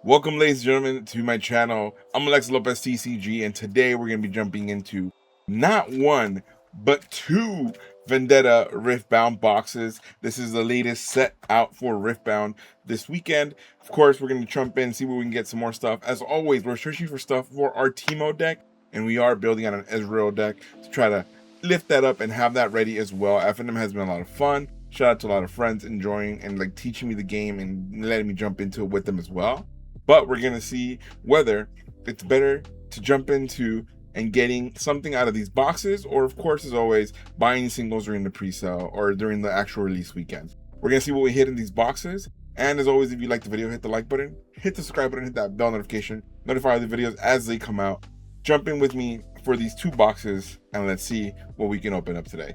Welcome, ladies and gentlemen, to my channel. I'm Alex Lopez TCG, and today we're going to be jumping into not one, but two Vendetta Riftbound boxes. This is the latest set out for Riftbound this weekend. Of course, we're going to jump in, see where we can get some more stuff. As always, we're searching for stuff for our Teemo deck, and we are building on an Ezreal deck to try to lift that up and have that ready as well. FNM has been a lot of fun. Shout out to a lot of friends enjoying and like teaching me the game and letting me jump into it with them as well. But we're going to see whether it's better to jump into and getting something out of these boxes, or of course, as always, buying singles during the pre-sale or during the actual release weekend. We're going to see what we hit in these boxes. And as always, if you like the video, hit the like button, hit the subscribe button, hit that bell notification, notify the videos as they come out. Jump in with me for these two boxes and let's see what we can open up today.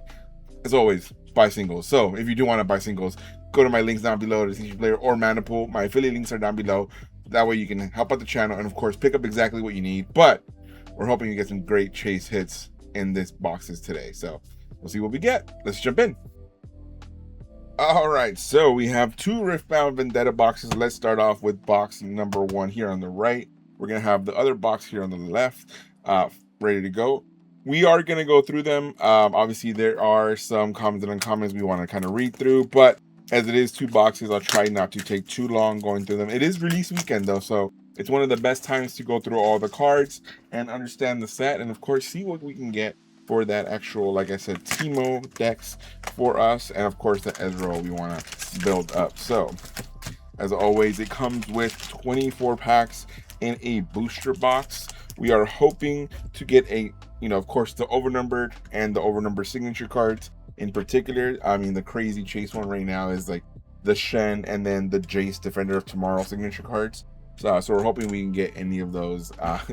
As always, buy singles. So if you do want to buy singles, go to my links down below, the TCG Player or Manipool. My affiliate links are down below. That way you can help out the channel and of course pick up exactly what you need. But we're hoping you get some great chase hits in this boxes today. So we'll see what we get. Let's jump in. All right, so we have two Riftbound Vendetta boxes. Let's start off with box number one here on the right. We're gonna have the other box here on the left, ready to go. We are gonna go through them. Obviously there are some comments and uncommons we want to kind of read through, but as it is two boxes, I'll try not to take too long going through them. It is release weekend though, so it's one of the best times to go through all the cards and understand the set, and of course see what we can get for that actual, like I said, Teemo decks for us, and of course the Ezreal we want to build up. So as always, it comes with 24 packs in a booster box. We are hoping to get a, of course, the Overnumbered and the Overnumbered Signature Cards. In particular, I mean, the crazy chase one right now is like the Shen and then the Jace Defender of Tomorrow signature cards. So we're hoping we can get any of those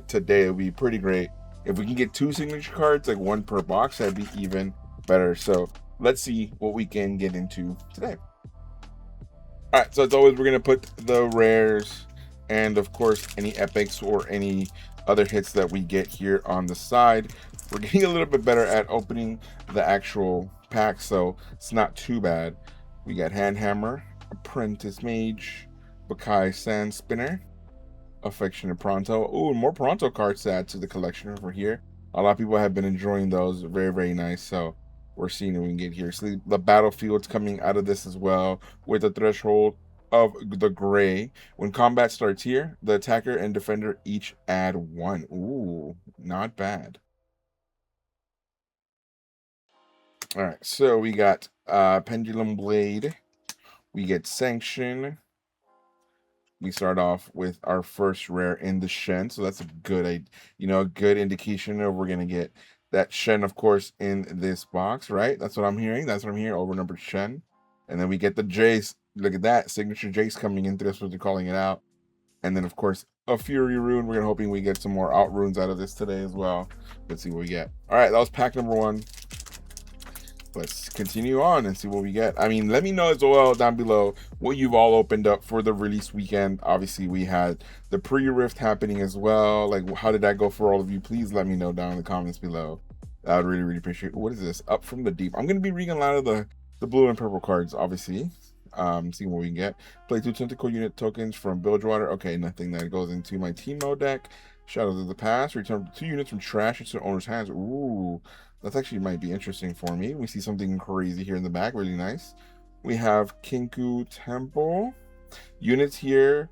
today. It would be pretty great. If we can get two signature cards, like one per box, that'd be even better. So let's see what we can get into today. All right, so as always, we're going to put the rares and, of course, any epics or any other hits that we get here on the side. We're getting a little bit better at opening the actual pack, so it's not too bad. We got Handhammer, Apprentice Mage, Bakai Sand Spinner, Affectionate Pronto. Ooh, more Pronto cards to add to the collection over here. A lot of people have been enjoying those. Very, very nice. So we're seeing what we can get here. So the Battlefield's coming out of this as well with a threshold of the gray. When combat starts here, the attacker and defender each add one. Ooh, not bad. All right, so we got Pendulum Blade. We get Sanction. We start off with our first rare in the Shen, so that's a good, a good indication of we're gonna get that Shen, of course, in this box, right? That's what I'm hearing. That's what I'm hearing. Overnumbered Shen, and then we get the Jace. Look at that signature Jace coming into this. What they're calling it out, and then of course a Fury Rune. We're hoping we get some more out runes out of this today as well. Let's see what we get. All right, that was pack number one. Let's continue on and see what we get. I mean, let me know as well down below what you've all opened up for the release weekend. Obviously, we had the pre-rift happening as well. Like, how did that go for all of you? Please let me know down in the comments below. I would really, really appreciate it. What is this? Up from the Deep. I'm going to be reading a lot of the blue and purple cards, obviously. Seeing what we can get. Play 2 tentacle unit tokens from Bilgewater. Okay, nothing that goes into my Teemo deck. Shadows of the Past. Return 2 units from trash into owner's hands. Ooh. That actually might be interesting for me. We see something crazy here in the back. Really nice. We have Kinku Temple. Units here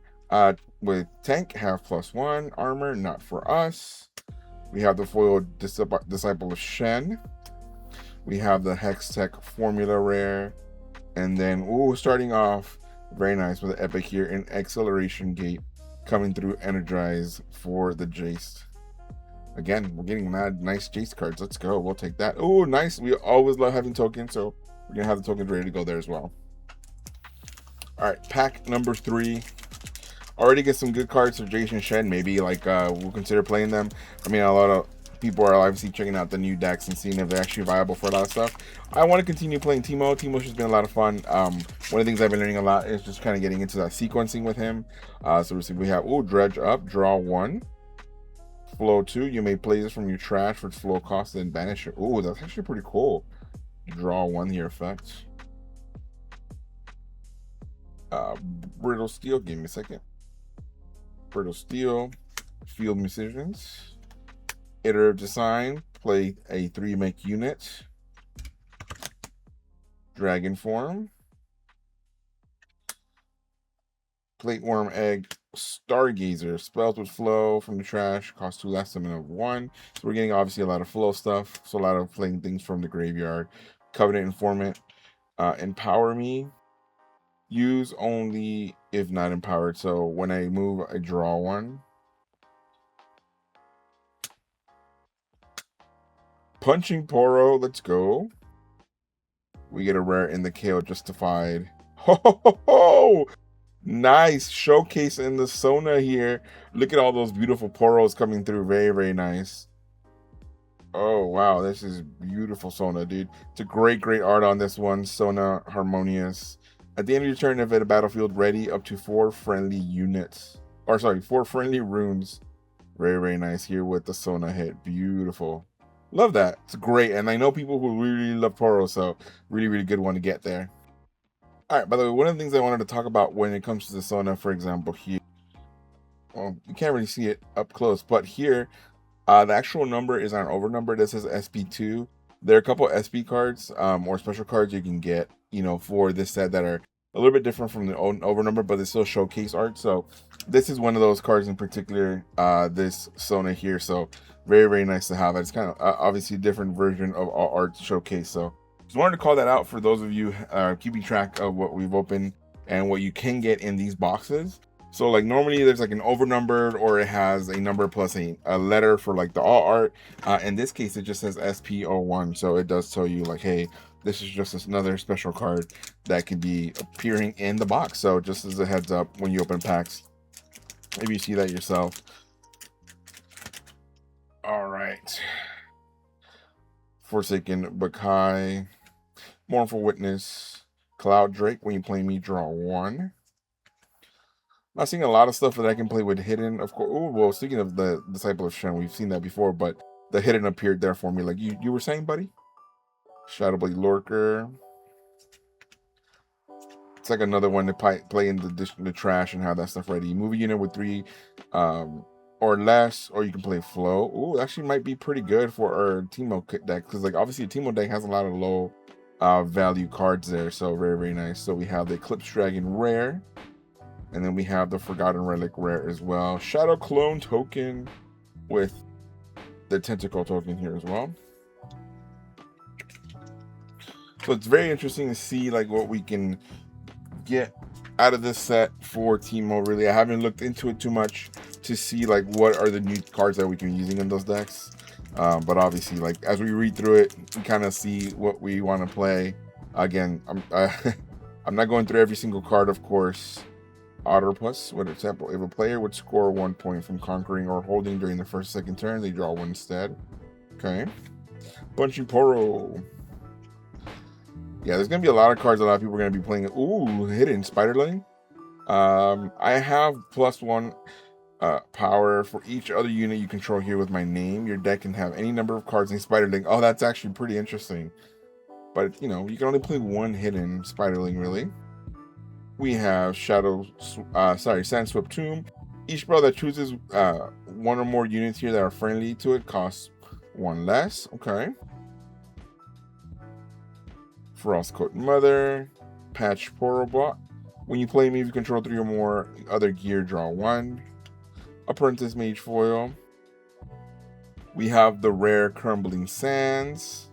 with tank have +1. Armor, not for us. We have the foil Disciple of Shen. We have the Hex Tech Formula Rare. And then, ooh, starting off, very nice with the epic here in Acceleration Gate coming through Energize for the Jace. Again, we're getting mad nice Jace cards. Let's go. We'll take that. Oh, nice. We always love having tokens, so we're going to have the tokens ready to go there as well. All right, pack number 3. Already get some good cards for Jace and Shen. Maybe, like, we'll consider playing them. I mean, a lot of people are obviously checking out the new decks and seeing if they're actually viable for a lot of stuff. I want to continue playing Teemo. Teemo's just been a lot of fun. One of the things I've been learning a lot is just kind of getting into that sequencing with him. So we have, Dredge Up, draw 1. Flow 2, you may play this from your trash for its flow cost and banish it. Oh, that's actually pretty cool. Draw 1 here effect. Brittle Steel, give me a second. Fertile Steel, Field Musicians, Iterative Design, play a 3-make unit, Dragon Form, Plateworm Egg, Stargazer, spells with flow from the trash, cost 2 less, summon of 1. So we're getting obviously a lot of flow stuff, so a lot of playing things from the graveyard. Covenant Informant, Empower Me, use only if not empowered. So when I move, I draw 1. Punching Poro, let's go. We get a rare in the KO Justified. Ho ho ho ho! Nice showcase in the Sona here. Look at all those beautiful poros coming through. Very, very nice. Oh, wow. This is beautiful Sona, dude. It's a great, great art on this one. Sona Harmonious. At the end of your turn, if at a battlefield, ready up to 4 friendly units. Or, sorry, 4 friendly runes. Very, very nice here with the Sona hit. Beautiful. Love that. It's great. And I know people who really love Poro, so really, really good one to get there. All right, by the way, one of the things I wanted to talk about when it comes to the Sona, for example, here, well, you can't really see it up close, but here, the actual number is on Overnumbered. That says SP2. There are a couple SP cards or special cards you can get, you know, for this set that are a little bit different from the Overnumbered, but they still showcase art. So this is one of those cards in particular, this Sona here. So very, very nice to have. It's kind of obviously a different version of all art showcase. So just wanted to call that out for those of you keeping track of what we've opened and what you can get in these boxes. So like normally there's like an overnumbered, or it has a number plus a letter for like the all art. In this case, it just says SP01. So it does tell you like, hey, this is just another special card that can be appearing in the box. So just as a heads up when you open packs, maybe you see that yourself. All right. Forsaken Bakai, Mournful Witness, Cloud Drake. When you play me, draw 1. Not seeing a lot of stuff that I can play with hidden, of course. Oh, well, speaking of the Disciple of Shen, we've seen that before, but the hidden appeared there for me, like you were saying, buddy. Shadowblade Lurker. It's like another one to play in the trash and have that stuff ready. Move a unit with 3 or less, or you can play Flow. Ooh, actually might be pretty good for our Teemo deck, because like obviously a Teemo deck has a lot of low value cards there, so very, very nice. So we have the Eclipse Dragon rare, and then we have the Forgotten Relic rare as well. Shadow Clone token with the Tentacle token here as well. So it's very interesting to see like what we can get out of this set for Teemo. Really, I haven't looked into it too much to see like what are the new cards that we can be using in those decks. But obviously, like as we read through it, we kind of see what we want to play. Again, I'm not going through every single card, of course. Otterpus, for example, if a player would score 1 point from conquering or holding during the first or second turn, they draw 1 instead. Okay. Punching Poro. Yeah, there's gonna be a lot of cards a lot of people are gonna be playing. Ooh, hidden Spiderling. I have +1 power for each other unit you control here with my name. Your deck can have any number of cards in Spiderling. Oh, that's actually pretty interesting. But you know, you can only play 1 hidden Spiderling, really. We have Sandswept Tomb. Each spell that chooses 1 or more units here that are friendly to it costs 1 less. Okay. Frostcoat Mother, Patch Poro Block. When you play me, if you control 3 or more other gear, draw 1. Apprentice Mage Foil. We have the rare Crumbling Sands.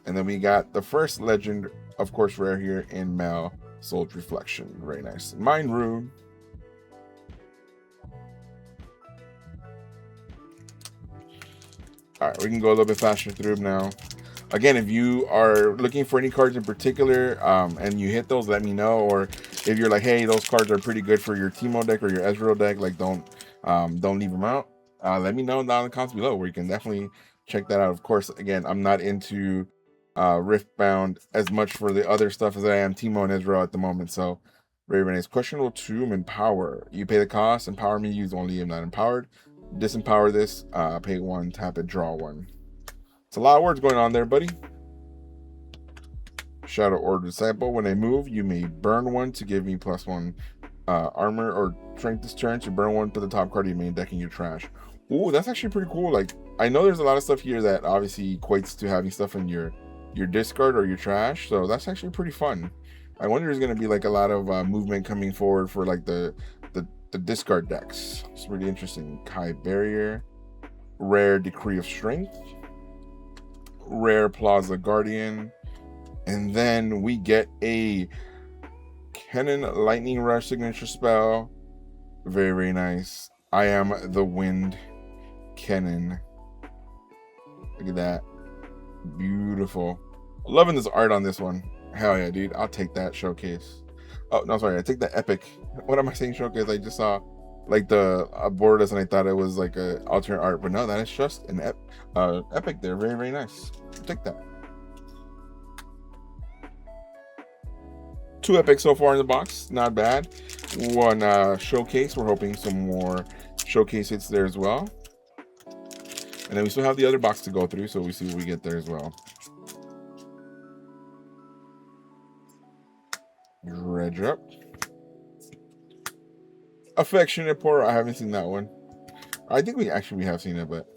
And then we got the first legend, of course, rare here in Mal, Soul's Reflection. Very nice. Mind Rune. All right, we can go a little bit faster through them now. Again, if you are looking for any cards in particular and you hit those, let me know. Or if you're like, hey, those cards are pretty good for your Teemo deck or your Ezreal deck, like don't leave them out. Let me know down in the comments below, where you can definitely check that out. Of course, again, I'm not into Riftbound as much for the other stuff as I am Teemo and Ezreal at the moment. So very, very nice. Questionable Tomb and Power. You pay the cost. Empower me, use only if not empowered. Disempower this, pay 1, tap it, draw 1. It's a lot of words going on there, buddy. Shadow Order Disciple. When I move, you may burn 1 to give me +1 armor or strength this turn to burn one, put the top card of your main deck in your trash. Ooh, that's actually pretty cool. Like, I know there's a lot of stuff here that obviously equates to having stuff in your discard or your trash, so that's actually pretty fun. I wonder there's going to be like a lot of movement coming forward for like the discard decks. It's really interesting. Kai Barrier, rare Decree of Strength, rare Plaza Guardian, and then we get a Kennen Lightning Rush signature spell. Very, very nice. I am the wind, Kennen. Look at that. Beautiful. Loving this art on this one. Hell yeah, dude. I'll take that showcase. Oh, no, sorry. I take the epic. What am I saying showcase? I just saw like the Bordas and I thought it was like a alternate art. But no, that is just an epic there. Very, very nice. I'll take that. 2 epics so far in the box. Not bad. 1 showcase. We're hoping some more showcase hits there as well. And then we still have the other box to go through, so we see what we get there as well. Dredge up. Affectionate Portal. I haven't seen that one. I think we have seen it, but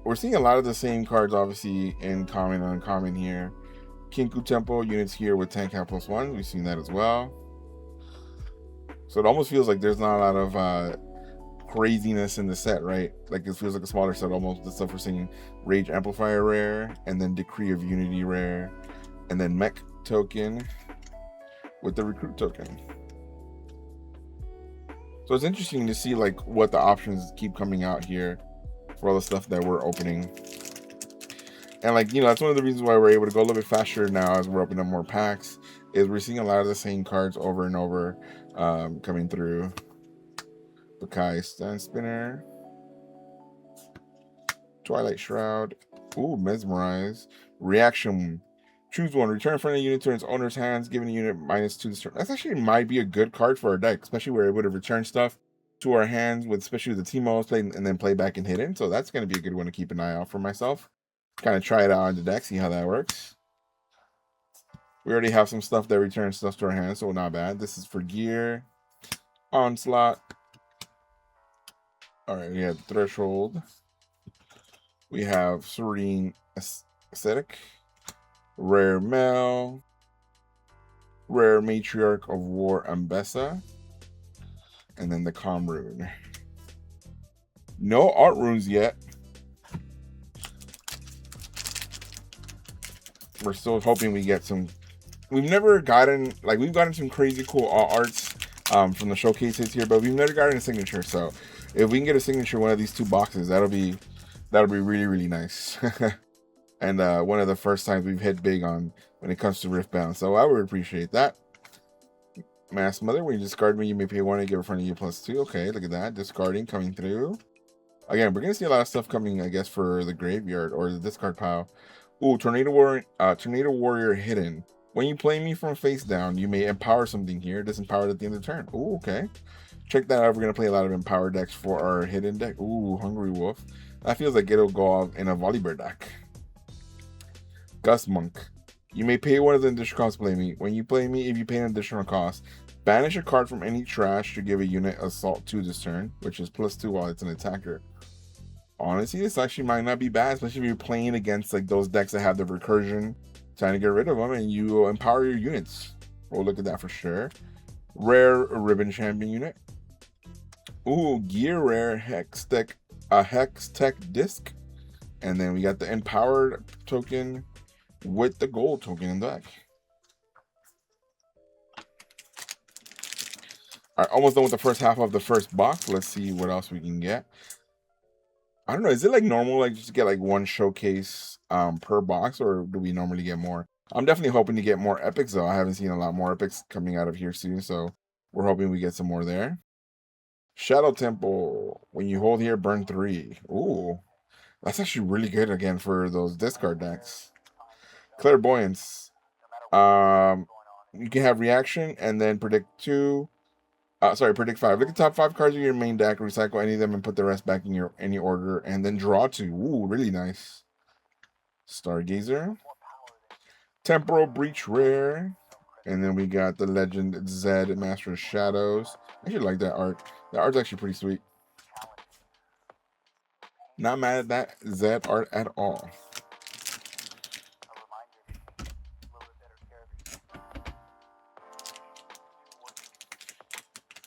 we're seeing a lot of the same cards, obviously, in common and uncommon here. Kinku Temple units here with 10 cap +1. We've seen that as well. So it almost feels like there's not a lot of craziness in the set, right? Like it feels like a smaller set almost. The stuff we're seeing: Rage Amplifier rare, and then Decree of Unity rare, and then Mech token with the Recruit token. So it's interesting to see like what the options keep coming out here for all the stuff that we're opening. And like, you know, that's one of the reasons why we're able to go a little bit faster now as we're opening up more packs, is we're seeing a lot of the same cards over and over coming through. Bakai Stand Spinner, Twilight Shroud, ooh, Mesmerize, Reaction. Choose one, return friendly unit to its owner's hands, giving a unit -2 this turn. That's actually might be a good card for our deck, especially we're able to return stuff to our hands with especially the Teemos play and then play back and hidden. So that's going to be a good one to keep an eye out for myself. Kind of try it out on the deck, see how that works. We already have some stuff that returns stuff to our hands, so not bad. This is for gear. Onslaught. All right, we have Threshold. We have Serene Aesthetic, Rare Mel, Rare Matriarch of War Ambessa, and then the Calm Rune. No art runes yet. We're still hoping we get some. We've never gotten, like, we've gotten some crazy cool arts from the showcases here, but we've never gotten a signature. So if we can get a signature one of these 2 boxes, that'll be really, really nice. And one of the first times we've hit big on when it comes to Riftbound, so I would appreciate that. Mass Mother, when you discard me, you may pay 1 and give a friend of you +2. Okay, look at that, discarding coming through. Again, we're gonna see a lot of stuff coming, I guess, for the graveyard or the discard pile. Ooh, Tornado Warrior hidden. When you play me from face down, you may empower something here. Disempowered at the end of the turn. Ooh, okay. Check that out. We're gonna play a lot of empower decks for our hidden deck. Ooh, Hungry Wolf. That feels like it'll go off in a Volibear deck. Gust Monk. You may pay 1 of the additional costs to play me. When you play me, if you pay an additional cost, banish a card from any trash to give a unit Assault 2 this turn, which is +2 while it's an attacker. Honestly, this actually might not be bad, especially if you're playing against like those decks that have the recursion, trying to get rid of them, and you empower your units. We'll look at that for sure. Rare Ribbon Champion unit. Ooh, gear rare Hex Tech disc, and then we got the empowered token with the gold token in the deck. All right, almost done with the first half of the first box. Let's see what else we can get. I don't know. Is it like normal, like just get like 1 showcase per box, or do we normally get more? I'm definitely hoping to get more epics though. I haven't seen a lot more epics coming out of here soon, so we're hoping we get some more there. Shadow Temple. When you hold here, burn 3. Ooh, that's actually really good again for those discard decks. Clairvoyance. You can have reaction and then predict 2. Predict 5. Look at the top 5 cards of your main deck, recycle any of them, and put the rest back in any order, and then draw 2. Ooh, really nice. Stargazer. Temporal Breach rare. And then we got the Legend Zed, Master of Shadows. I actually like that art. The art's actually pretty sweet. Not mad at that Zed art at all.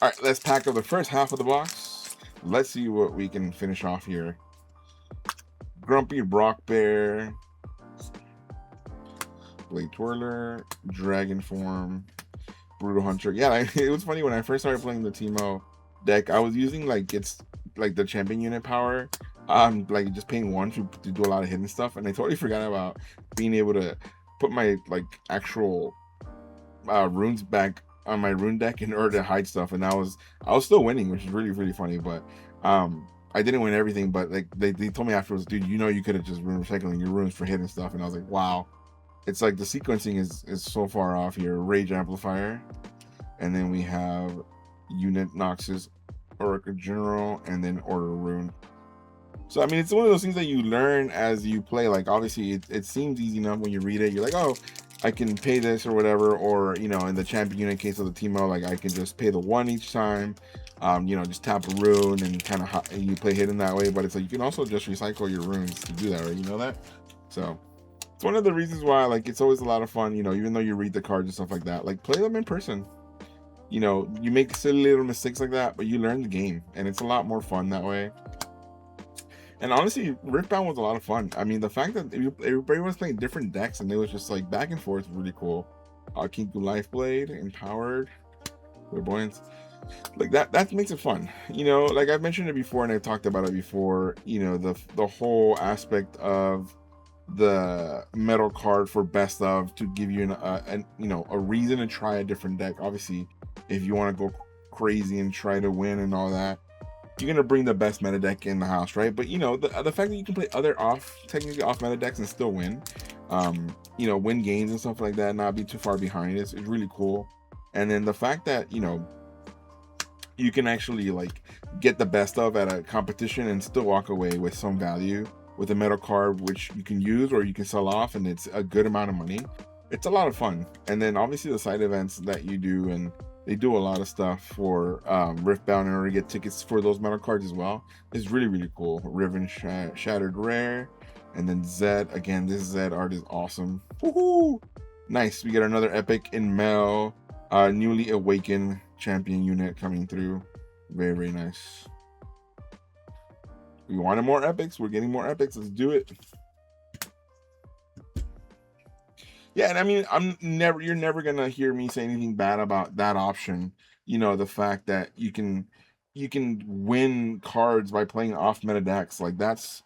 All right, let's pack up the first half of the box. Let's see what we can finish off here. Grumpy Brock Bear, Blade Twirler, Dragon Form, Brutal Hunter. Yeah, it was funny when I first started playing the Teemo deck. I was using like the champion unit power, like just paying one to do a lot of hidden stuff, and I totally forgot about being able to put my like actual runes back on my rune deck in order to hide stuff, and I was still winning, which is really funny. But I didn't win everything, but like they told me afterwards, dude, you could have just been recycling your runes for hidden stuff, and I was like, wow. It's like the sequencing is so far off here. Rage Amplifier, and then we have Unit Noxus, Oracle General, and then Order Rune. So I mean, it's one of those things that you learn as you play. Like obviously it seems easy enough when you read it. You're like, oh, I can pay this or whatever, or in the champion unit case of the Teemo, like I can just pay the one each time, just tap a rune and kind of you play hidden that way. But it's like you can also just recycle your runes to do that, right? You know that? So it's one of the reasons why like it's always a lot of fun, even though you read the cards and stuff like that, like play them in person. You make silly little mistakes like that, but you learn the game, and it's a lot more fun that way. And honestly, Riftbound was a lot of fun. I mean, the fact that everybody was playing different decks and it was just like back and forth was really cool. Kinku Lifeblade, Empowered, Clairvoyance, like that makes it fun. Like I've mentioned it before and I've talked about it before. The whole aspect of the metal card for best of to give you a reason to try a different deck. Obviously, if you want to go crazy and try to win and all that, you're gonna bring the best meta deck in the house, right? But the fact that you can play other technically off meta decks and still win, win games and stuff like that, not be too far behind is really cool. And then the fact that you can actually like get the best of at a competition and still walk away with some value with a metal card, which you can use or you can sell off, and it's a good amount of money. It's a lot of fun. And then obviously the side events that you do, and they do a lot of stuff for Riftbound in order to get tickets for those metal cards as well. It's really cool. Riven Shattered Rare, and then Zed. Again, this Zed art is awesome. Woohoo! Nice. We get another epic in Mel, newly awakened champion unit coming through. Very nice. We wanted more epics. We're getting more epics. Let's do it. Yeah, and I mean, you're never gonna hear me say anything bad about that option. The fact that you can win cards by playing off meta decks, like that's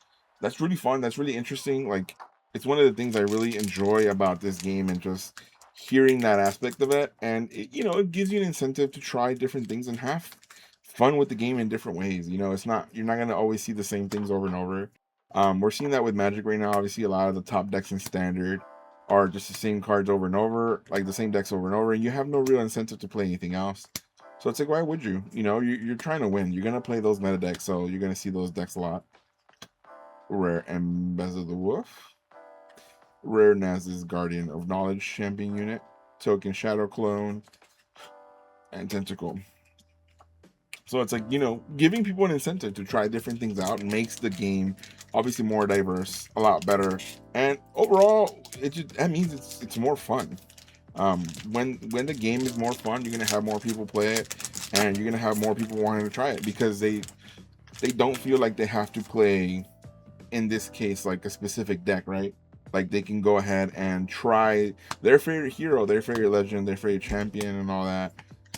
really fun. That's really interesting. Like it's one of the things I really enjoy about this game, and just hearing that aspect of it. And it gives you an incentive to try different things and have fun with the game in different ways. You're not gonna always see the same things over and over. We're seeing that with Magic right now. Obviously, a lot of the top decks in Standard are just the same cards over and over, like the same decks over and over, and you have no real incentive to play anything else. So it's like, why would you? You're trying to win. You're gonna play those meta decks, so you're gonna see those decks a lot. Rare Embezzle the Wolf, Rare Naz's Guardian of Knowledge champion unit, Token Shadow Clone, and Tentacle. So it's like, giving people an incentive to try different things out makes the game obviously more diverse, a lot better, and overall that means it's more fun. When the game is more fun, you're gonna have more people play it, and you're gonna have more people wanting to try it because they don't feel like they have to play, in this case, like a specific deck, right? Like they can go ahead and try their favorite hero, their favorite legend, their favorite champion, and all that,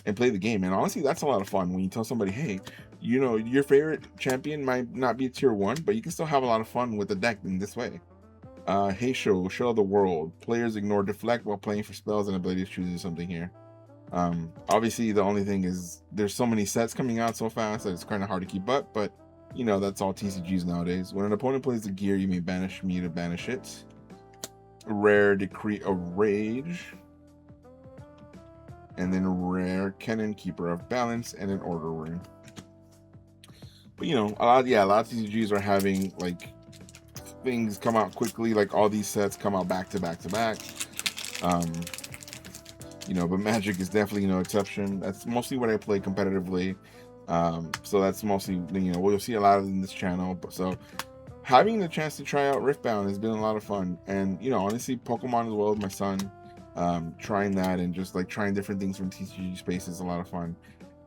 and play the game. And honestly, that's a lot of fun when you tell somebody, hey, your favorite champion might not be tier 1, but you can still have a lot of fun with the deck in this way. Hey Show of the World. Players ignore deflect while playing for spells and abilities. Choosing something here. Obviously, the only thing is there's so many sets coming out so fast that it's kind of hard to keep up, but that's all TCGs nowadays. When an opponent plays the gear, you may banish me to banish it. Rare Decree of Rage, and then Rare Kennen, Keeper of Balance, and an Order Rune. But a lot of TCGs are having like things come out quickly, like all these sets come out back to back to back. you know, but Magic is definitely no exception. That's mostly what I play competitively. So that's mostly, you know, we'll see a lot of in this channel. But so having the chance to try out Riftbound has been a lot of fun, and you know, honestly, Pokemon as well with my son, trying that and just like trying different things from TCG space is a lot of fun.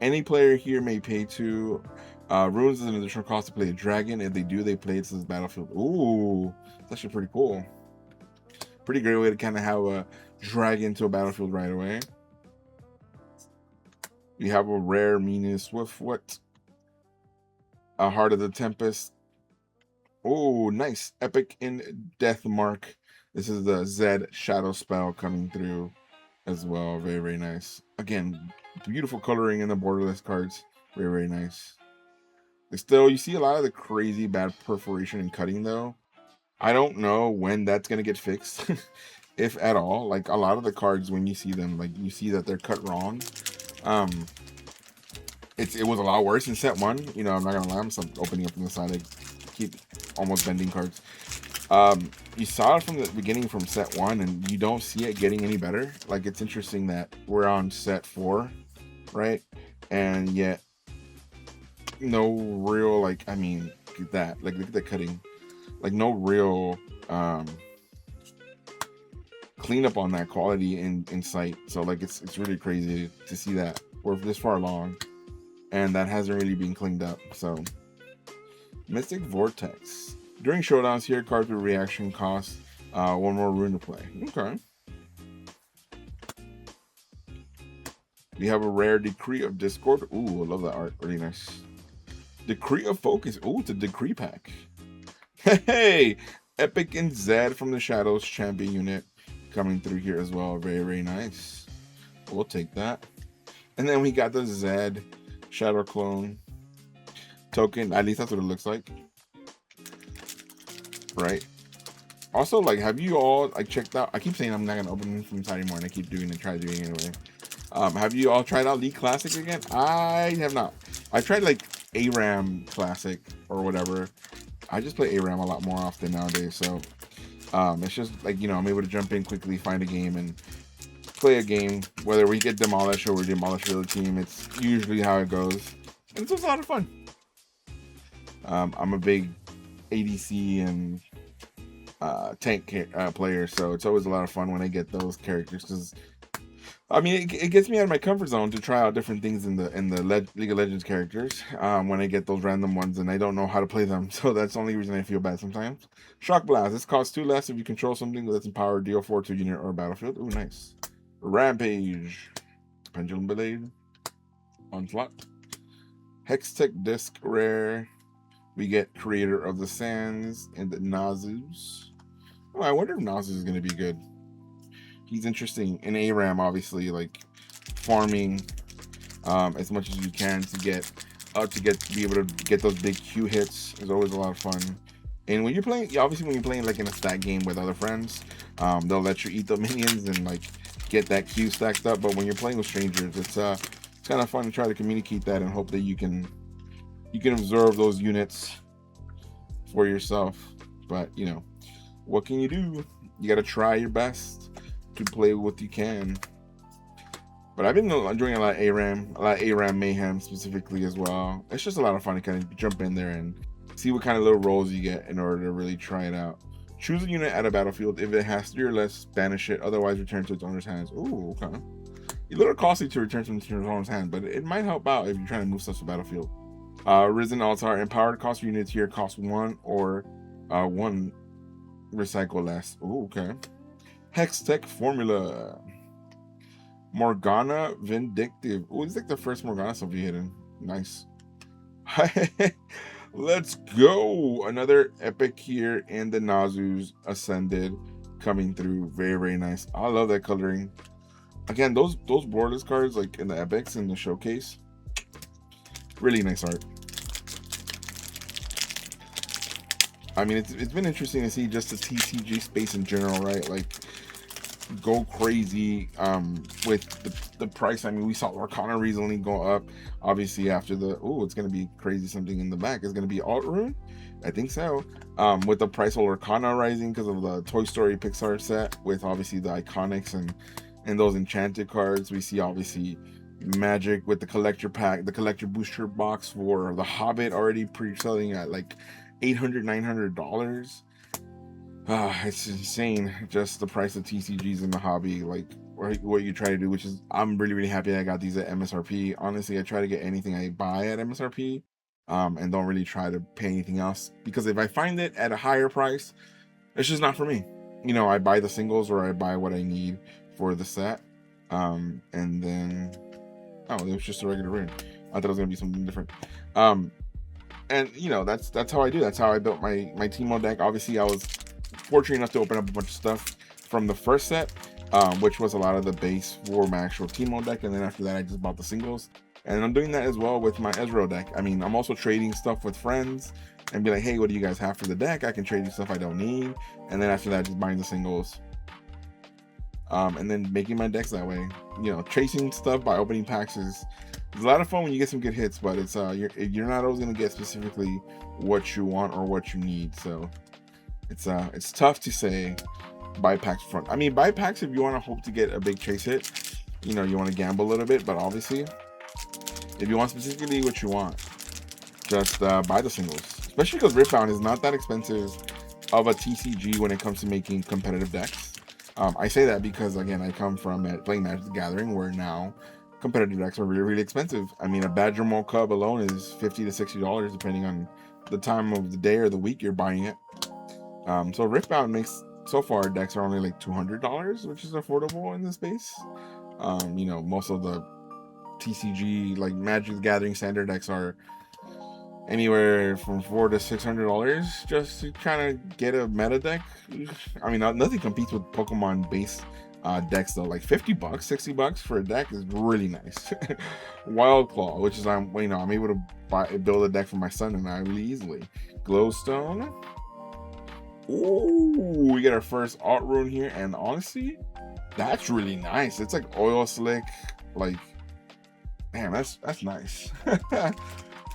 Any player here may pay to runes is an additional cost to play a dragon. If they do, they play it to this battlefield. Ooh, that's actually pretty cool. Pretty great way to kind of have a dragon to a battlefield right away. We have a rare meaning Swiftfoot, a Heart of the Tempest. Oh, nice. Epic in Death Mark. This is the Zed Shadow spell coming through as well. Very, very nice. Again, beautiful coloring in the borderless cards. Very, very nice. Still, you see a lot of the crazy bad perforation and cutting though. I don't know when that's going to get fixed, if at all. Like a lot of the cards, when you see them, like you see that they're cut wrong. It was a lot worse in set 1. You know, I'm not going to lie. I'm opening up on the side. I keep almost bending cards. You saw it from the beginning from set 1, and you don't see it getting any better. Like, it's interesting that we're on set 4, right? And yet, no real, like, I mean, look at that. Like, look at the cutting. Like, no real cleanup on that quality in sight. So, like, it's really crazy to see that we're this far along, and that hasn't really been cleaned up. So, Mystic Vortex. During showdowns here, cards with reaction cost 1 more rune to play. Okay. We have a rare Decree of Discord. Ooh, I love that art. Really nice. Decree of Focus. Ooh, it's a Decree pack. Hey! Epic and Zed from the Shadows Champion unit coming through here as well. Very, very nice. We'll take that. And then we got the Zed Shadow Clone token. At least that's what it looks like. Right. Also, like, have you all like checked out? I keep saying I'm not gonna open them from inside anymore, and I keep doing it. Try doing it anyway. Have you all tried out League Classic again? I have not. I tried like ARAM Classic or whatever. I just play ARAM a lot more often nowadays. So it's just like, you know, I'm able to jump in quickly, find a game, and play a game. Whether we get demolished or we demolish the other team, it's usually how it goes, and it's just a lot of fun. I'm a big ADC and tank player, so it's always a lot of fun when I get those characters, because I mean it gets me out of my comfort zone to try out different things in the League of Legends characters when I get those random ones and I don't know how to play them. So that's the only reason I feel bad sometimes. Shock Blast. This costs 2 less if you control something that's empowered. Deal 4 to a unit or battlefield. Ooh, nice. Rampage. Pendulum Blade. Onslaught. Hextech Disc rare. We get Creator of the Sands and the Nazus. Oh, I wonder if Nazus is going to be good. He's interesting in ARAM, obviously, like farming as much as you can to be able to get those big Q hits is always a lot of fun. And when you're playing, obviously when you're playing like in a stack game with other friends, they'll let you eat the minions and like get that Q stacked up. But when you're playing with strangers, it's kind of fun to try to communicate that and hope that you can observe those units for yourself. But you know, what can you do? You got to try your best to play what you can. But I've been enjoying a lot of ARAM Mayhem specifically as well. It's just a lot of fun to kind of jump in there and see what kind of little rolls you get in order to really try it out. Choose a unit at a battlefield. If it has 3 or less, banish it. Otherwise, return to its owner's hands. Ooh, okay. A little costly to return to its owner's hand, but it might help out if you're trying to move stuff to the battlefield. Risen Altar. Empowered cost units here cost 1 or 1 recycle less. Ooh, okay. Hextech Formula. Morgana Vindictive. Oh, it's like the first Morgana stuff you hidden. Nice. Let's go. Another epic here in the Nazus Ascended coming through. Very, very nice. I love that coloring. Again, those borderless cards like in the epics in the showcase. Really nice art. I mean, it's been interesting to see just the TCG space in general, right? Like, go crazy with the price. I mean, we saw Arcana recently go up, obviously after the it's gonna be crazy. Something in the back is gonna be alt rune, I think so. With the price of Arcana rising because of the Toy Story Pixar set, with obviously the Iconics and and those enchanted cards. We see obviously Magic with the collector pack, the collector booster box for the Hobbit already pre-selling at like $800-900. It's insane, just the price of TCGs in the hobby, like what you try to do, which is I'm really happy I got these at MSRP. Honestly, I try to get anything I buy at MSRP, and don't really try to pay anything else, because if I find it at a higher price, it's just not for me. You know, I buy the singles or I buy what I need for the set, and then oh, it was just a regular ring. I thought it was gonna be something different. And you know, that's how I do. That's how I built my Teemo deck. Obviously, I was fortunate enough to open up a bunch of stuff from the first set, which was a lot of the base for my actual Teemo deck, and then after that I just bought the singles, and I'm doing that as well with my Ezreal deck. I mean, I'm also trading stuff with friends and be like, hey, what do you guys have for the deck? I can trade you stuff I don't need, and then after that just buying the singles, and then making my decks that way. You know, chasing stuff by opening packs is a lot of fun when you get some good hits, but it's you're not always going to get specifically what you want or what you need, so it's tough to say buy packs front. I mean, buy packs if you want to hope to get a big chase hit. You know, you want to gamble a little bit, but obviously, if you want specifically what you want, just buy the singles. Especially because Riftbound is not that expensive of a TCG when it comes to making competitive decks. I say that because, again, I come from playing Magic the Gathering, where now competitive decks are really expensive. I mean, a Badger Mole Cub alone is $50 to $60, depending on the time of the day or the week you're buying it. So Riftbound makes, so far, decks are only like $200, which is affordable in this space. You know, most of the TCG, like Magic the Gathering standard decks, are anywhere from $400 to $600 just to kind of get a meta deck. I mean, nothing competes with Pokemon base decks though. Like $50, $60 for a deck is really nice. Wild Claw, which is I'm able to build a deck for my son and I really easily. Glowstone. Ooh, we get our first art rune here, and honestly, that's really nice. It's like oil slick, like, man, that's nice.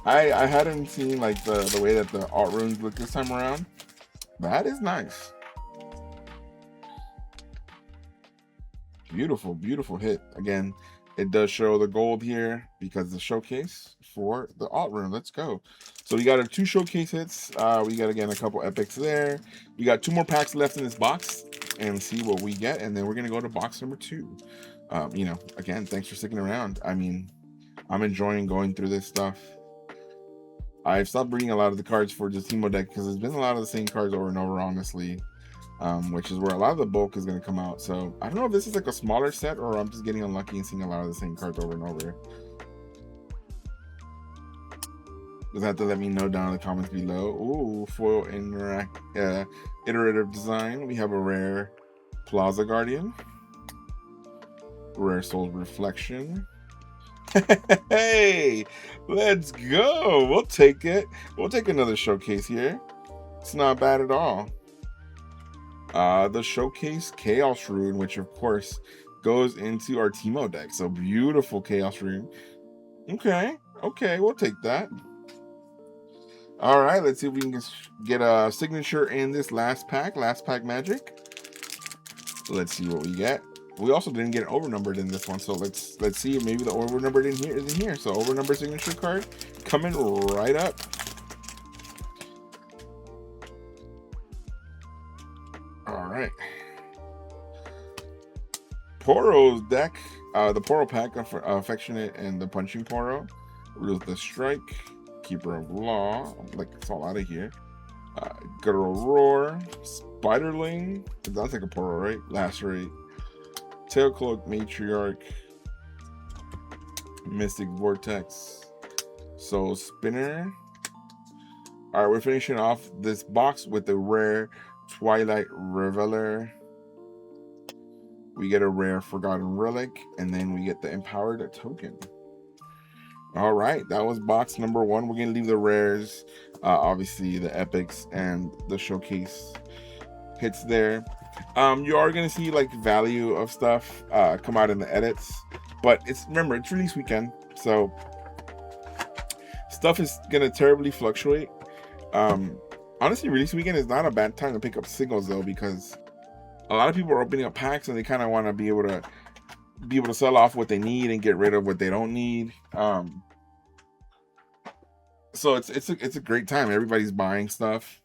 I hadn't seen like the way that the art runes look this time around. That is nice. Beautiful hit. Again, it does show the gold here because the showcase for the alt rune. Let's go. So we got our 2 showcase hits. We got, again, a couple epics there. We got 2 more packs left in this box, and see what we get, and then we're gonna go to box number 2. You know, again, thanks for sticking around. I mean, I'm enjoying going through this stuff. I've stopped reading a lot of the cards for the Teemo deck because there's been a lot of the same cards over and over, honestly. Which is where a lot of the bulk is going to come out. So I don't know if this is like a smaller set or I'm just getting unlucky and seeing a lot of the same cards over and over. Just have to let me know down in the comments below. Ooh, foil iterative design. We have a rare Plaza Guardian, rare Soul Reflection. Hey, let's go. We'll take it. We'll take another showcase here. It's not bad at all. The showcase Chaos Rune, which of course goes into our Teemo deck. So beautiful Chaos Rune. Okay, we'll take that. All right, let's see if we can get a signature in this last pack magic. Let's see what we get. We also didn't get an overnumbered in this one, so let's see if maybe the overnumbered is in here. So overnumbered signature card coming right up. All right. Poro's deck, the Poro pack of Affectionate and the Punching Poro. Ruthless Strike, Keeper of Law, like it's all out of here. Guttural Roar, Spiderling, that's like a Poro, right? Lacerate, Tailcloak Matriarch, Mystic Vortex, Soul Spinner. All right, we're finishing off this box with the rare Twilight Reveler. We get a rare Forgotten Relic, and then we get the Empowered Token. All right, that was box number 1. We're gonna leave the rares, obviously the epics and the showcase hits there. You are gonna see like value of stuff come out in the edits, but remember it's release weekend, so stuff is gonna terribly fluctuate. Honestly, release weekend is not a bad time to pick up singles though, because a lot of people are opening up packs and they kind of want to be able to be able to sell off what they need and get rid of what they don't need. So it's a great time. Everybody's buying stuff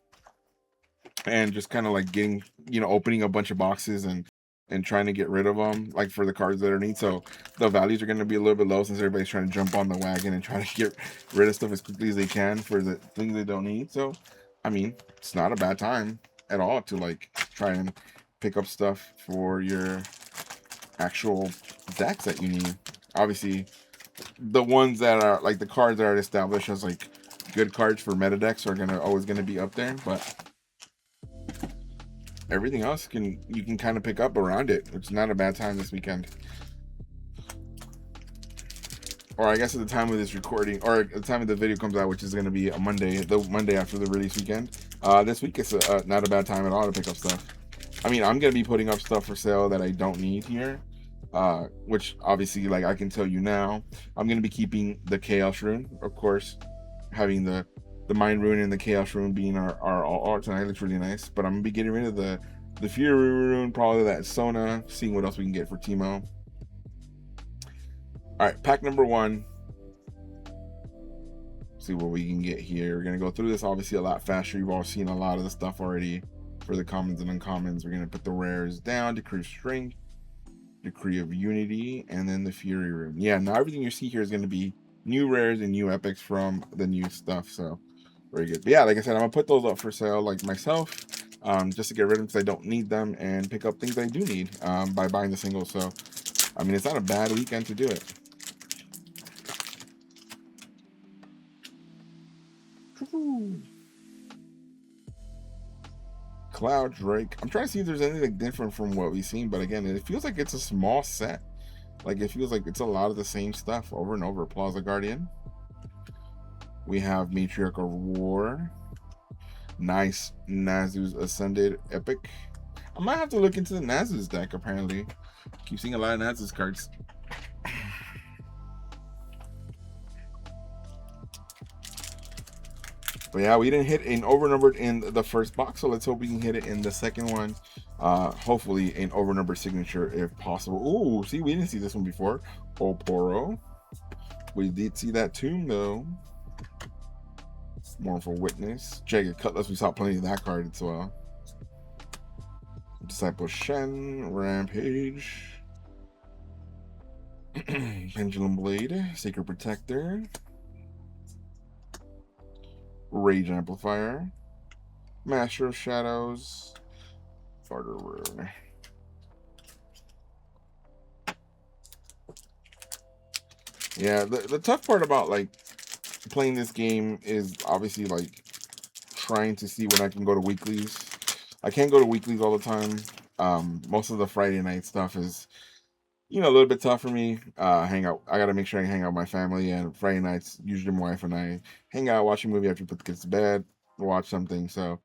and just kind of like getting, opening a bunch of boxes and trying to get rid of them, like for the cards that are neat. So the values are going to be a little bit low since everybody's trying to jump on the wagon and try to get rid of stuff as quickly as they can for the things they don't need. So I mean, it's not a bad time at all to like try and pick up stuff for your actual decks that you need. Obviously the ones that are like the cards that are established as like good cards for meta decks are always gonna be up there, but everything else you can kind of pick up around it. It's not a bad time this weekend, or I guess at the time of this recording, or at the time of the video comes out, which is going to be a Monday, the Monday after the release weekend. This week is not a bad time at all to pick up stuff. I mean, I'm going to be putting up stuff for sale that I don't need here, which obviously, like I can tell you now, I'm going to be keeping the Chaos Rune, of course, having the Mind Rune and the Chaos Rune being our all art tonight. Looks really nice, but I'm going to be getting rid of the Fury Rune, probably that Sona, seeing what else we can get for Teemo. All right, pack number 1. See what we can get here. We're going to go through this obviously a lot faster. You've all seen a lot of the stuff already for the commons and uncommons. We're going to put the rares down, Decree of Strength, Decree of Unity, and then the Fury Rune. Yeah, now everything you see here is going to be new rares and new epics from the new stuff. So very good. But yeah, like I said, I'm going to put those up for sale like myself, just to get rid of them because I don't need them, and pick up things I do need by buying the singles. So, I mean, it's not a bad weekend to do it. Cloud Drake. I'm trying to see if there's anything different from what we've seen, but again, it feels like it's a small set. Like it feels like it's a lot of the same stuff over and over. Plaza Guardian. We have Matriarch of War. Nice Nazu's Ascended Epic. I might have to look into the Nazu's deck. Apparently, keep seeing a lot of Nazu's cards. But yeah, we didn't hit an overnumbered in the first box, so let's hope we can hit it in the second one. Hopefully an overnumbered signature if possible. Ooh, see, we didn't see this one before. Oporo. We did see that tomb though. Mournful Witness. Jagged Cutlass, we saw plenty of that card as well. Disciple Shen. Rampage. Pendulum Blade. Sacred Protector. Rage Amplifier, Master of Shadows, Barter Rune. Yeah, the tough part about like playing this game is obviously like trying to see when I can go to weeklies. I can't go to weeklies all the time. Most of the Friday night stuff is, a little bit tough for me. Hang out. I gotta make sure I hang out with my family, and Friday nights usually my wife and I hang out, watch a movie after we put the kids to bed, watch something. So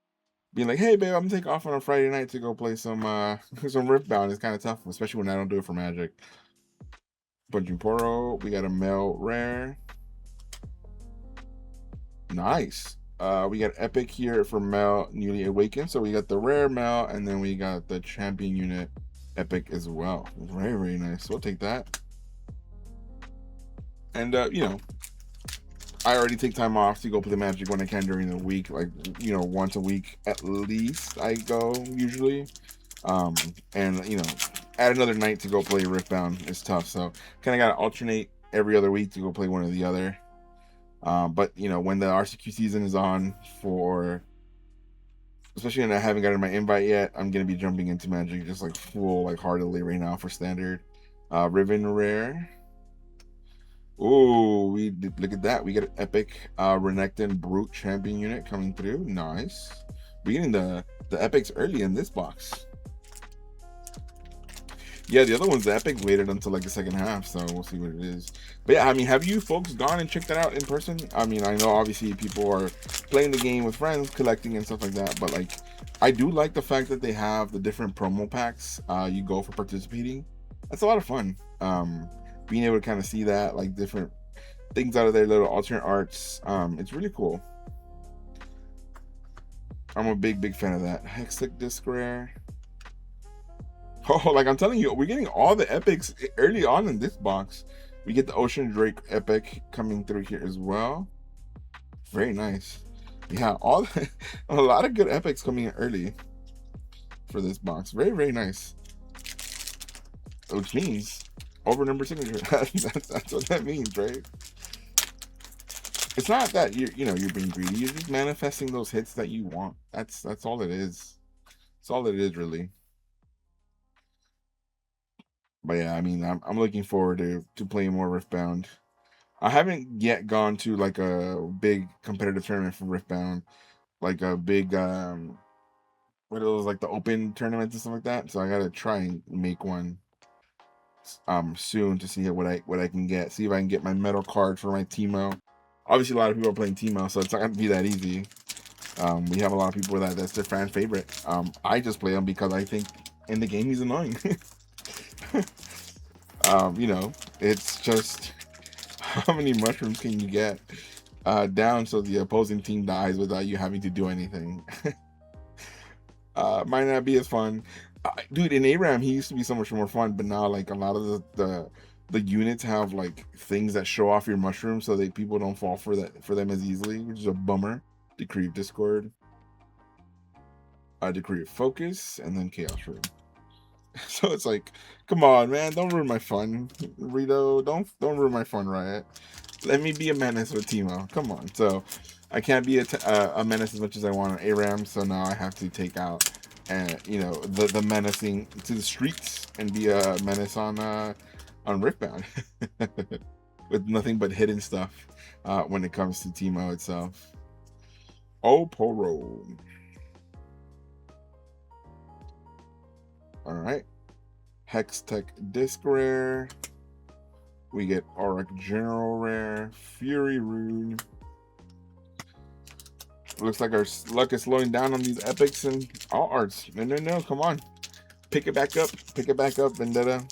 being like, hey babe, I'm gonna take off on a Friday night to go play some some Riftbound is kind of tough, especially when I don't do it for Magic. Bunjin Poro, we got a Mel Rare. Nice. We got Epic here for Mel Newly Awakened. So we got the Rare Mel, and then we got the Champion Unit Epic as well. Very, very nice. We'll take that. And I already take time off to go play Magic when I can during the week. Like, once a week at least I go usually. And add another night to go play Riftbound is tough. So kind of got to alternate every other week to go play one or the other. But when the RCQ season is on especially when I haven't gotten my invite yet, I'm going to be jumping into Magic just like full, like heartedly right now for standard. Riven Rare. Oh, look at that. We get an Epic Renekton Brute Champion Unit coming through. Nice. We're getting the Epics early in this box. Yeah, the other one's the Epic waited until like the second half, so we'll see what it is. But yeah, I mean, have you folks gone and checked that out in person? I mean, I know obviously people are playing the game with friends, collecting and stuff like that, but like, I do like the fact that they have the different promo packs you go for participating. That's a lot of fun. Being able to kind of see that, like different things out of their little alternate arts. It's really cool. I'm a big fan of that. Hextech Disc Rare. Oh, like I'm telling you, we're getting all the epics early on in this box. We get the Ocean Drake epic coming through here as well. Very nice. Yeah, all a lot of good epics coming in early for this box. Very, very nice. Which means overnumbered signature. That's what that means, right? It's not that you're being greedy. You're just manifesting those hits that you want. That's all it is. That's all it is, really. But yeah, I mean, I'm looking forward to playing more Riftbound. I haven't yet gone to like a big competitive tournament for Riftbound, like a big what are those, like the open tournaments and stuff like that. So I gotta try and make one soon to see what I can get. See if I can get my metal card for my Teemo. Obviously, a lot of people are playing Teemo, so it's not gonna be that easy. We have a lot of people that's their fan favorite. I just play him because I think in the game he's annoying. It's just how many mushrooms can you get down so the opposing team dies without you having to do anything. Might not be as fun. Dude, in ARAM he used to be so much more fun, but now like a lot of the units have like things that show off your mushrooms so that people don't fall for them as easily, which is a bummer. Decree of Discord, Decree of Focus, and then Chaos Room. So it's like, come on, man, don't ruin my fun, Rito. Don't ruin my fun, Riot. Let me be a menace with Teemo. Come on. So I can't be a menace as much as I want on ARAM. So now I have to take out, the menacing to the streets and be a menace on Riftbound with nothing but hidden stuff when it comes to Teemo itself. Oh, Poro. All right. Hextech Disc Rare. We get Auric General Rare. Fury Rune. Looks like our luck is slowing down on these epics and all arts. No, come on. Pick it back up. Pick it back up, Vendetta.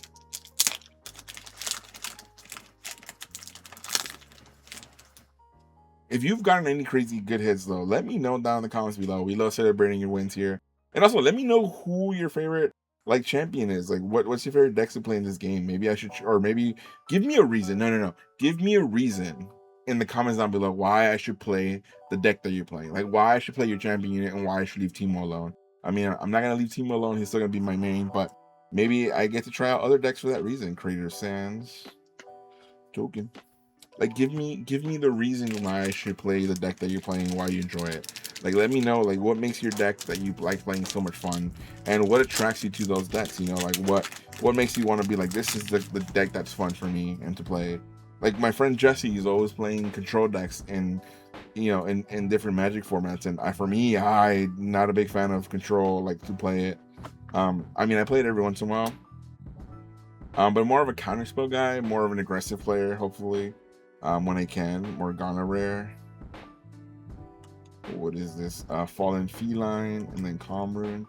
If you've gotten any crazy good hits, though, let me know down in the comments below. We love celebrating your wins here. And also, let me know who your favorite champion is. Like, what's your favorite decks to play in this game? Maybe I should, or maybe give me a reason. No. Give me a reason in the comments down below why I should play the deck that you're playing. Like, why I should play your champion unit and why I should leave Teemo alone. I mean, I'm not going to leave Teemo alone. He's still going to be my main, but maybe I get to try out other decks for that reason. Creator Sands. Joking. Like, give me the reason why I should play the deck that you're playing, why you enjoy it. Like, let me know, like, what makes your deck that you like playing so much fun, and what attracts you to those decks, like, what makes you want to be like, this is the deck that's fun for me and to play. Like, my friend Jesse is always playing control decks in different Magic formats, and for me, I'm not a big fan of control, like, to play it. I mean, I play it every once in a while, but more of a counterspell guy, more of an aggressive player, hopefully. When I can. Morgana Rare. What is this? Fallen Feline, and then Calm Rune.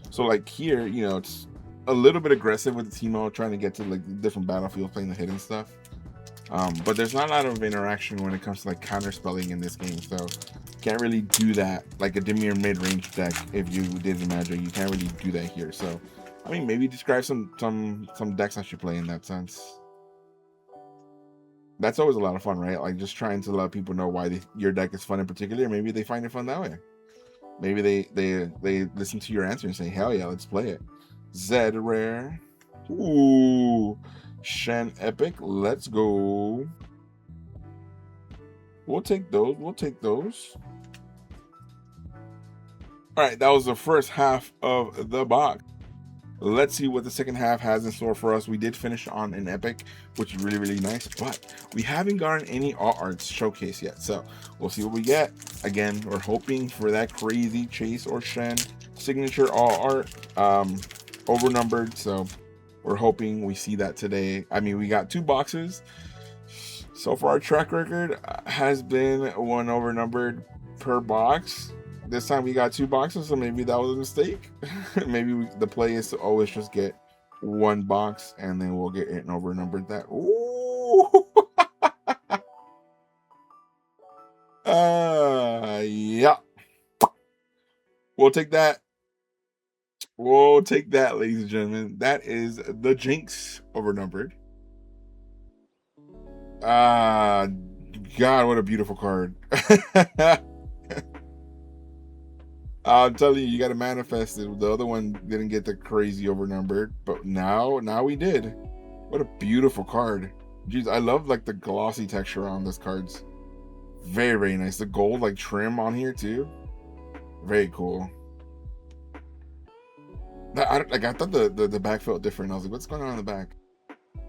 So like here, it's a little bit aggressive with the Teemo, trying to get to like different battlefields, playing the hidden stuff. But there's not a lot of interaction when it comes to like counterspelling in this game, so can't really do that like a Dimir mid-range deck. If you did in Magic, you can't really do that here. So I mean, maybe describe some decks I should play in that sense. That's always a lot of fun, right? Like just trying to let people know why your deck is fun in particular. Maybe they find it fun that way. Maybe they listen to your answer and say, hell yeah, let's play it. Zed Rare. Ooh. Shen Epic. Let's go. We'll take those. All right, that was the first half of the box. Let's see what the second half has in store for us. We did finish on an epic, which is really, really nice, but we haven't gotten any alt arts showcase yet. So we'll see what we get. Again, we're hoping for that crazy Chase or Shen signature alt art, overnumbered. So we're hoping we see that today. I mean, we got 2 boxes. So far, our track record has been 1 overnumbered per box. This time we got 2 boxes, so maybe that was a mistake. Maybe the play is to always just get 1 box, and then we'll get an overnumbered that. Ooh! Yeah. We'll take that. Whoa, take that, ladies and gentlemen. That is the Jinx overnumbered. Ah, God, what a beautiful card. I'm telling you, you got to manifest it. The other one didn't get the crazy overnumbered, but now we did. What a beautiful card. Jeez, I love like the glossy texture on this cards. Very, very nice. The gold like trim on here too. Very cool. I thought the back felt different. I was like, what's going on in the back?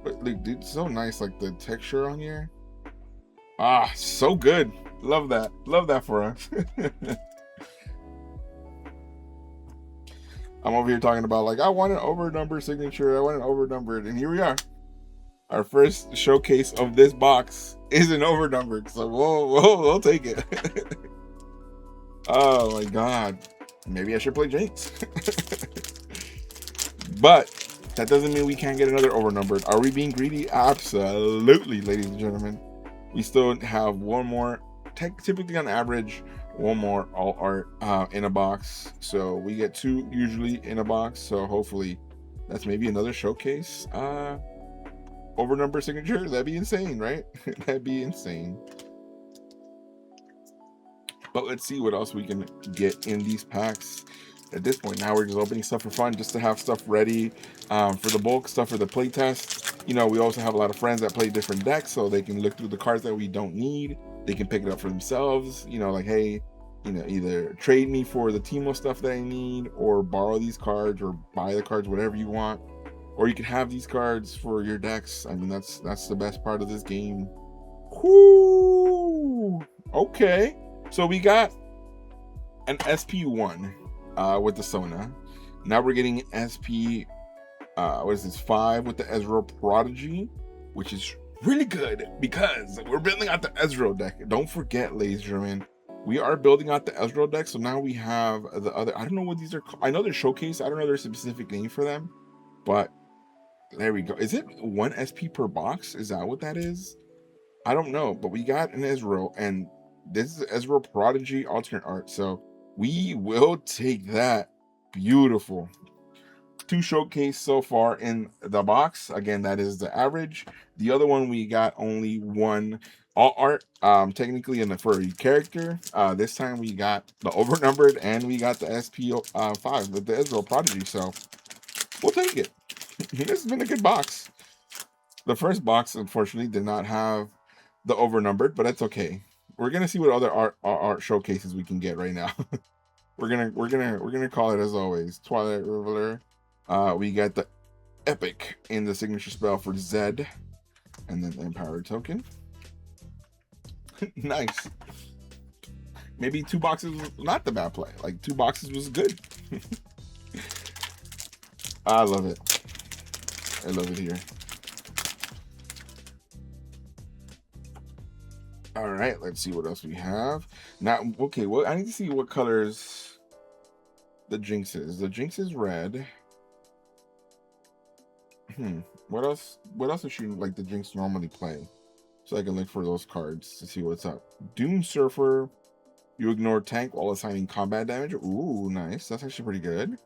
But like, dude, so nice. Like the texture on here. Ah, so good. Love that. Love that for us. I'm over here talking about like I want an overnumbered signature. I want an overnumbered, and here we are. Our first showcase of this box is an overnumbered, so we'll take it. Oh my god, maybe I should play Jinx. But that doesn't mean we can't get another overnumbered. Are we being greedy? Absolutely, ladies and gentlemen. We still have one more, typically on average, one more all art in a box. So we get 2 usually in a box. So hopefully that's maybe another showcase overnumbered signature. That'd be insane, right? That'd be insane. But let's see what else we can get in these packs. At this point now, we're just opening stuff for fun, just to have stuff ready for the bulk stuff for the play test. You know, we also have a lot of friends that play different decks, so they can look through the cards that we don't need. They can pick it up for themselves. You know, like, hey, you know, either trade me for the Teemo stuff that I need, or borrow these cards, or buy the cards, whatever you want. Or you can have these cards for your decks. I mean, that's the best part of this game. Whoo! Okay, so we got an SP1 with the Sona. Now we're getting SP what is this, 5 with the Ezreal Prodigy, which is really good because we're building out the Ezreal deck. Don't forget, ladies and gentlemen, we are building out the Ezreal deck. So now we have the other, I don't know what these are called. I know they're showcase, I don't know their specific name for them, but there we go. Is it 1 SP per box? Is that what that is? I don't know, but we got an Ezreal, and this is Ezreal Prodigy alternate art, so we will take that. Beautiful. 2 showcase so far in the box. Again, that is the average. The other one, we got only 1 all art, technically in the furry character. This time we got the overnumbered, and we got the SP 5 with the Ezreal Prodigy, so we'll take it. This has been a good box. The first box, unfortunately, did not have the overnumbered, but that's okay. We're gonna see what other art showcases we can get right now. we're gonna call it as always Twilight Reveler. We got the epic in the signature spell for Zed, and then the empowered token. Nice. Maybe 2 boxes was not the bad play. Like 2 boxes was good. I love it. I love it here. All right, let's see what else we have. Now, okay, well, I need to see what colors the Jinx is. The Jinx is red. What else does she like the Jinx normally play? So I can look for those cards to see what's up. Doom Surfer. You ignore tank while assigning combat damage. Ooh, nice. That's actually pretty good.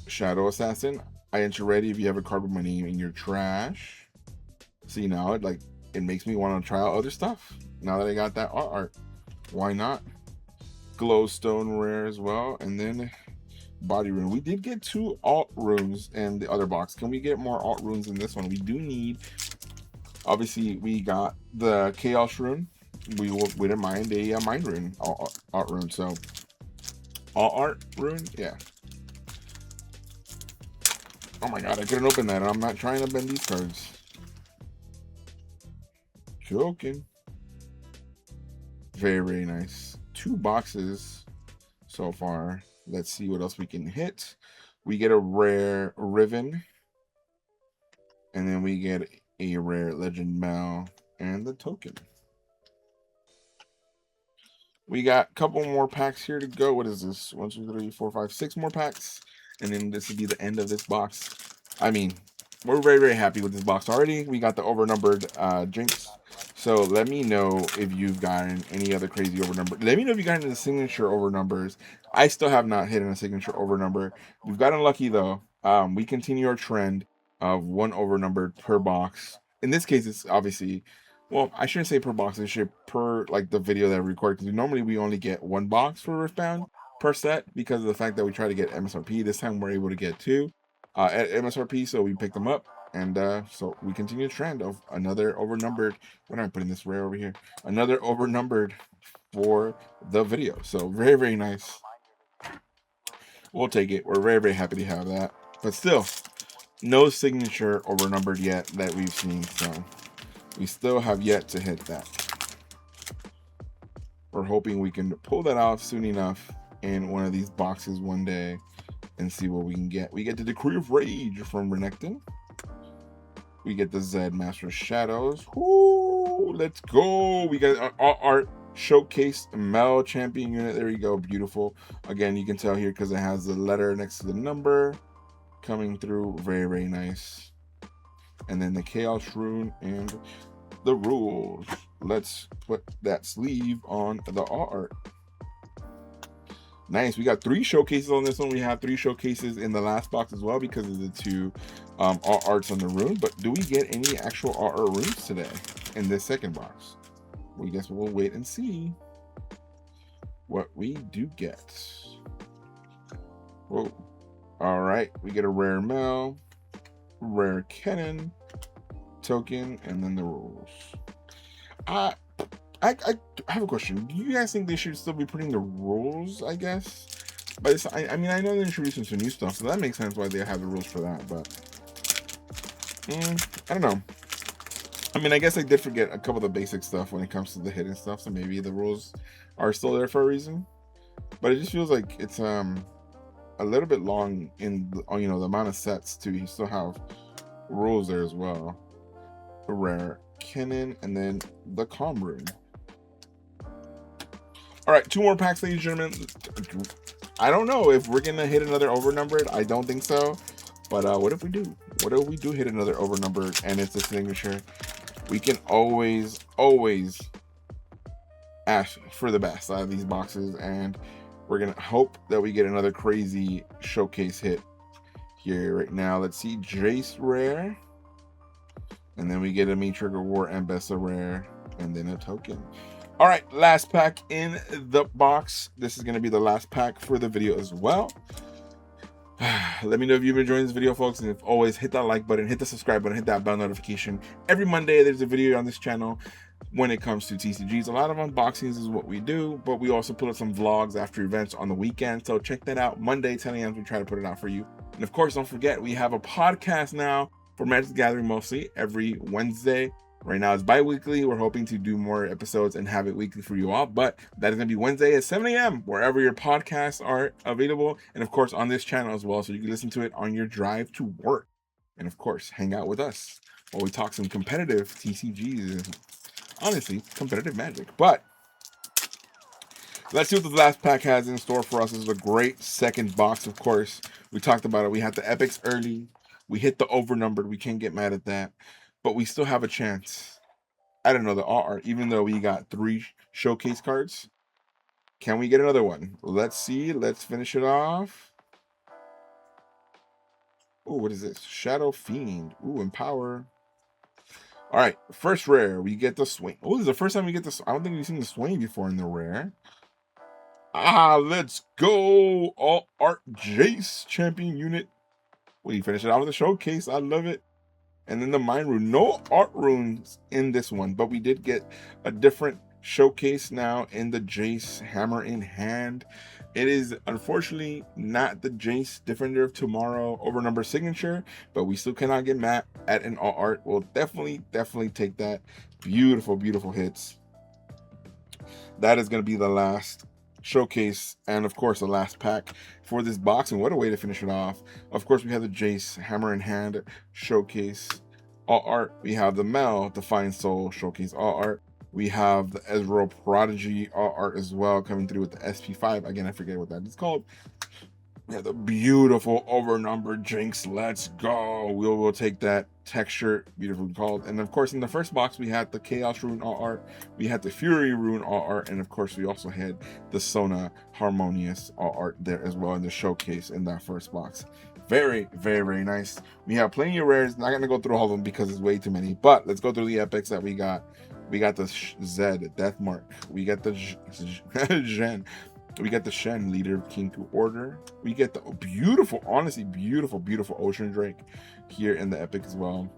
Shadow Assassin. I enter ready if you have a card with my name in your trash. See, now it makes me want to try out other stuff. Now that I got that art, why not? Glowstone rare as well, and then body rune. We did get 2 alt runes in the other box. Can we get more alt runes in this one? We do need. Obviously, we got the Chaos rune. We didn't mind a mind rune, alt rune. So alt art rune, yeah. Oh my god, I couldn't open that. I'm not trying to bend these cards. Joking. Very, very nice. 2 boxes so far. Let's see what else we can hit. We get a rare Riven, and then we get a rare Legend Mal and the token. We got a couple more packs here to go. What is this? 1, 2, 3, 4, 5, 6 more packs, and then this will be the end of this box. I mean, we're very, very happy with this box already. We got the overnumbered Jinx. So let me know if you've gotten any other crazy over number. Let me know if you got into the signature over numbers. I still have not hit a signature over number. We've gotten lucky though. We continue our trend of one over numbered per box. In this case, it's obviously, well, I shouldn't say per box. I should per like the video that I record, because normally we only get one box for Riftbound per set because of the fact that we try to get MSRP. This time we're able to get two at MSRP, so we picked them up. And so we continue the trend of another overnumbered. When I'm putting this rare over here, another overnumbered for the video. So very, very nice. We'll take it. We're very, very happy to have that. But still, no signature overnumbered yet that we've seen. So we still have yet to hit that. We're hoping we can pull that off soon enough in one of these boxes one day and see what we can get. We get the Decree of Rage from Renekton. We get the Zed Master Shadows. Woo, let's go. We got our art showcase Mel champion unit. There you go. Beautiful. Again, you can tell here because it has the letter next to the number coming through. Very, very nice. And then the Chaos Rune and the rules. Let's put that sleeve on the art. Nice. We got 3 showcases on this one. We have 3 showcases in the last box as well because of the 2 arts on the rune. But do we get any actual art runes today in this second box? We guess we'll wait and see what we do get. Whoa. All right. We get a rare Mel, rare Kennen token, and then the rules. I have a question. Do you guys think they should still be putting the rules, I guess? But I mean, I know they're introducing some new stuff, so that makes sense why they have the rules for that, but I don't know. I mean, I guess I did forget a couple of the basic stuff when it comes to the hidden stuff, so maybe the rules are still there for a reason. But it just feels like it's a little bit long in the amount of sets too. You still have rules there as well. A rare Kennen and then the Calm Rune. All right, 2 more packs, ladies and gentlemen. I don't know if we're gonna hit another overnumbered. I don't think so. But what if we do? What if we do hit another overnumbered and it's a signature? We can always ask for the best out of these boxes, and we're gonna hope that we get another crazy showcase hit here right now. Let's see, Jace rare, and then we get a Me Trigger War and Bessa rare, and then a token. All right, last pack in the box. This is going to be the last pack for the video as well. Let me know if you've been enjoying this video, folks, and if always, hit that like button, hit the subscribe button, hit that bell notification. Every Monday there's a video on this channel when it comes to TCGs. A lot of unboxings is what we do, but we also put up some vlogs after events on the weekend, so check that out. Monday 10 a.m. we try to put it out for you. And of course, don't forget, we have a podcast now for Magic the Gathering, mostly every Wednesday. Right now it's bi-weekly. We're hoping to do more episodes and have it weekly for you all, but that is going to be Wednesday at 7 a.m. wherever your podcasts are available, and of course on this channel as well, so you can listen to it on your drive to work. And of course, hang out with us while we talk some competitive TCGs. Honestly, competitive Magic. But let's see what the last pack has in store for us. This is a great second box, of course. We talked about it. We had the epics early. We hit the overnumbered. We can't get mad at that. But we still have a chance at another art, even though we got 3 showcase cards. Can we get another one? Let's see. Let's finish it off. Oh, what is this? Shadow Fiend. Ooh, Empower. All right, first rare. We get the Swain. Oh, this is the first time we get this. I don't think we've seen the Swain before in the rare. Let's go. All art Jace champion unit. We finish it out with a showcase. I love it. And then the Mind Rune. No art runes in this one, but we did get a different showcase now in the Jace Hammer in Hand. It is unfortunately not the Jace Defender of Tomorrow overnumbered signature, but we still cannot get mad at an all art. We'll definitely take that. Beautiful, beautiful hits. That is going to be the last showcase and of course the last pack for this box, and what a way to finish it off. Of course, we have the Jace Hammer in Hand showcase all art. We have the Mel Defiant Soul showcase all art. We have the Ezreal Prodigy all art as well, coming through with the SP5. Again, I forget what that is called. Yeah, the beautiful overnumbered Jinx. Let's go. We'll take that texture, beautifully called. And of course, in the first box, we had the Chaos Rune All Art, we had the Fury Rune All Art, and of course, we also had the Sona Harmonious All Art there as well in the showcase in that first box. Very, very, very nice. We have plenty of rares. Not gonna go through all of them because it's way too many. But let's go through the epics that we got. We got the Zed Deathmark. We got the Zhen. We get the Shen, leader of King to Order. We get the beautiful, honestly, beautiful, beautiful Ocean Drake here in the epic as well.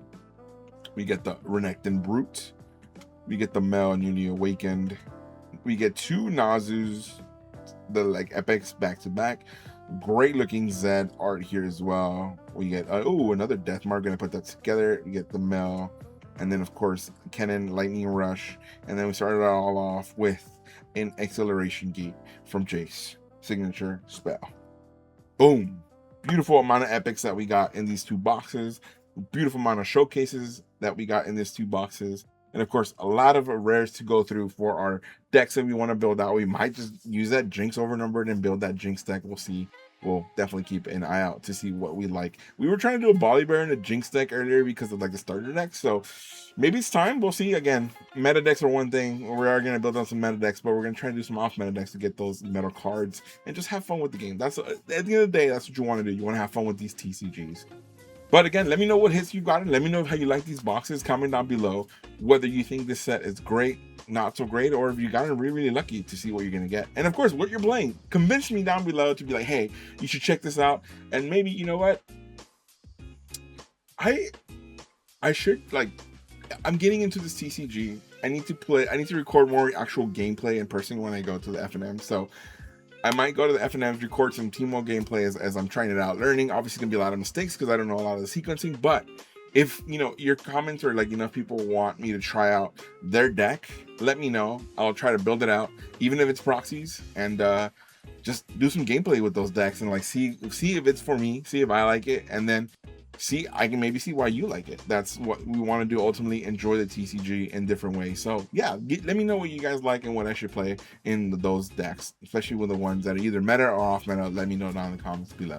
We get the Renekton Brute. We get the Mel Newly Awakened. We get two Nazus, the like epics back to back. Great looking Zed art here as well. We get another Deathmark. Gonna put that together. We get the Mel, and then of course Kennen Lightning Rush, and then we started it all off with an Acceleration Gate from Jace signature spell. Boom. Beautiful amount of epics that we got in these two boxes. Beautiful amount of showcases that we got in these two boxes. And of course, a lot of rares to go through for our decks that we want to build out. We might just use that Jinx overnumbered and build that Jinx deck. We'll see. We'll definitely keep an eye out to see what we like. We were trying to do a Bolly Bear and a Jinx deck earlier because of like the starter deck. So maybe it's time. We'll see. Again, meta decks are one thing. We are going to build on some meta decks, but we're going to try to do some off meta decks to get those metal cards and just have fun with the game. That's at the end of the day, that's what you want to do. You want to have fun with these TCGs. But again, let me know what hits you got, and let me know how you like these boxes. Comment down below whether you think this set is great, not so great, or if you got it really, really lucky to see what you're gonna get. And of course, what you're playing. Convince me down below to be like, hey, you should check this out. And maybe, you know what? I should, like, I'm getting into this TCG. I need to record more actual gameplay in person when I go to the FNM. So I might go to the FNM, record some Teemo gameplay as I'm trying it out, learning. Obviously gonna be a lot of mistakes because I don't know a lot of the sequencing, but if you know your comments are like enough people want me to try out their deck, let me know. I'll try to build it out, even if it's proxies, and just do some gameplay with those decks and like see if it's for me, see if I like it, and then I can maybe see why you like it. That's what we want to do ultimately, enjoy the TCG in different ways. So yeah, let me know what you guys like and what I should play in those decks, especially with the ones that are either meta or off meta. Let me know down in the comments below.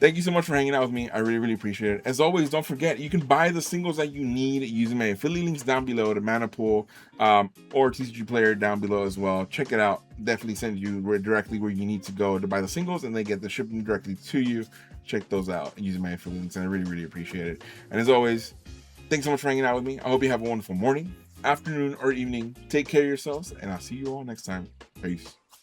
Thank you so much for hanging out with me. I really, really appreciate it. As always, don't forget, you can buy the singles that you need using my affiliate links down below, the Mana Pool or TCG Player down below as well. Check it out. Definitely send you directly where you need to go to buy the singles, and they get the shipping directly to you. Check those out using my affiliate links, and I really, really appreciate it. And as always, thanks so much for hanging out with me. I hope you have a wonderful morning, afternoon, or evening. Take care of yourselves, and I'll see you all next time. Peace.